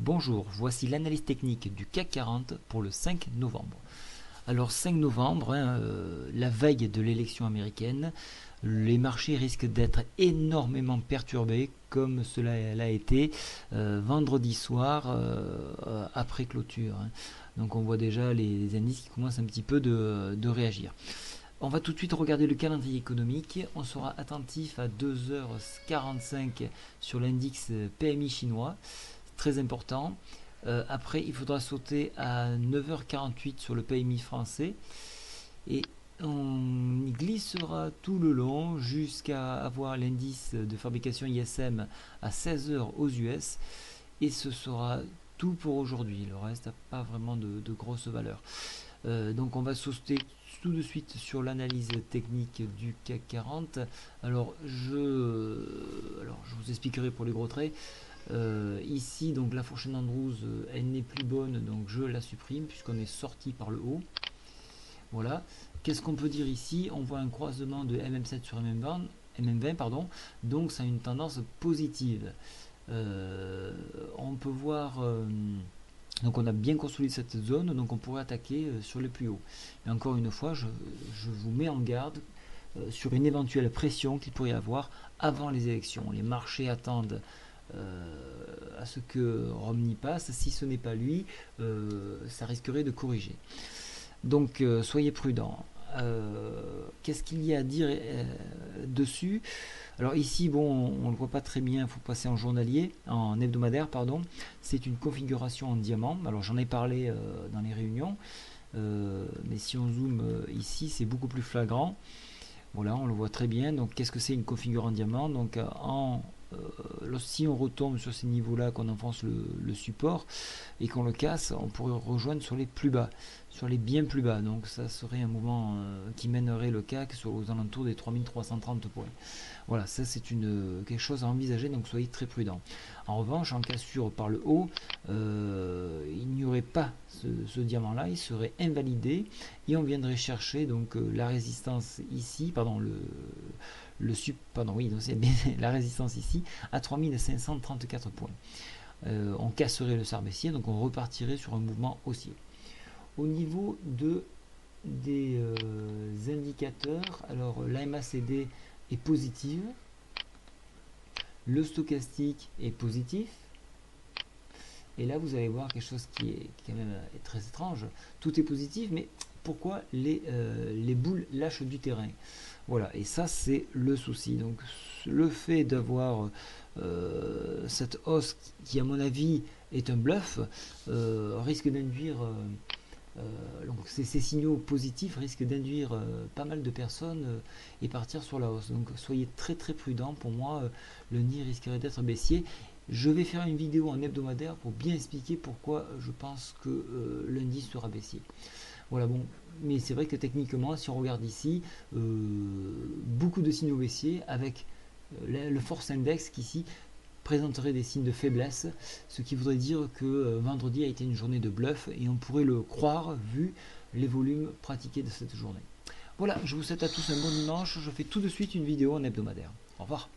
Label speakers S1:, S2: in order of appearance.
S1: Bonjour, voici l'analyse technique du CAC 40 pour le 5 novembre. Alors 5 novembre, la veille de l'élection américaine, les marchés risquent d'être énormément perturbés comme cela l'a été vendredi soir après clôture. Donc on voit déjà les indices qui commencent un petit peu de réagir. On va tout de suite regarder le calendrier économique. On sera attentif à 2h45 sur l'index PMI chinois, très important. Après, il faudra sauter à 9h48 sur le PMI français. Et on y glissera tout le long jusqu'à avoir l'indice de fabrication ISM à 16h aux US. Et ce sera tout pour aujourd'hui. Le reste n'a pas vraiment de grosses valeurs. Donc on va sauter tout de suite sur l'analyse technique du CAC 40. Alors je vous expliquerai pour les gros traits. Ici donc la fourchette Andrews elle n'est plus bonne, donc je la supprime puisqu'on est sorti par le haut. Voilà. Qu'est-ce qu'on peut dire ici? On voit un croisement de MM7 sur MM20, pardon, donc ça a une tendance positive. On peut voir donc on a bien consolidé cette zone, donc on pourrait attaquer sur les plus hauts. Et encore une fois, je vous mets en garde sur une éventuelle pression qu'il pourrait y avoir avant les élections. Les marchés attendent à ce que Romney passe. Si ce n'est pas lui, ça risquerait de corriger. Donc soyez prudents. Qu'est-ce qu'il y a à dire dessus? Alors ici, bon, on ne le voit pas très bien, il faut passer en journalier, en hebdomadaire, pardon. C'est une configuration en diamant. Alors j'en ai parlé dans les réunions, mais si on zoome ici, c'est beaucoup plus flagrant. Voilà, on le voit très bien. Donc qu'est-ce que c'est une configuration en diamant? Donc si on retombe sur ces niveaux-là, qu'on enfonce le support et qu'on le casse, on pourrait rejoindre sur les plus bas, sur les bien plus bas. Donc ça serait un mouvement qui mènerait le CAC aux alentours des 3330 points. Voilà, ça c'est quelque chose à envisager, donc soyez très prudents. En revanche, en cassure par le haut, il n'y aurait pas ce diamant-là, il serait invalidé et on viendrait chercher donc la résistance ici, pardon, la résistance ici à 3534 points. On casserait le SAR baissier, donc on repartirait sur un mouvement haussier. Au niveau des indicateurs, alors la MACD est positive, le stochastique est positif, et là vous allez voir quelque chose qui est quand même très étrange. Tout est positif, mais pourquoi les boules lâchent du terrain? Voilà, et ça c'est le souci. Donc le fait d'avoir cette hausse qui à mon avis est un bluff risque d'induire donc ces signaux positifs risquent d'induire pas mal de personnes et partir sur la hausse. Donc soyez très très prudents. Pour moi, le nid risquerait d'être baissier. Je vais faire une vidéo en hebdomadaire pour bien expliquer pourquoi je pense que lundi sera baissier. Voilà, bon, mais c'est vrai que techniquement, si on regarde ici, beaucoup de signaux baissiers avec le force index qui ici présenterait des signes de faiblesse, ce qui voudrait dire que vendredi a été une journée de bluff et on pourrait le croire vu les volumes pratiqués de cette journée. Voilà, je vous souhaite à tous un bon dimanche, je fais tout de suite une vidéo en hebdomadaire. Au revoir.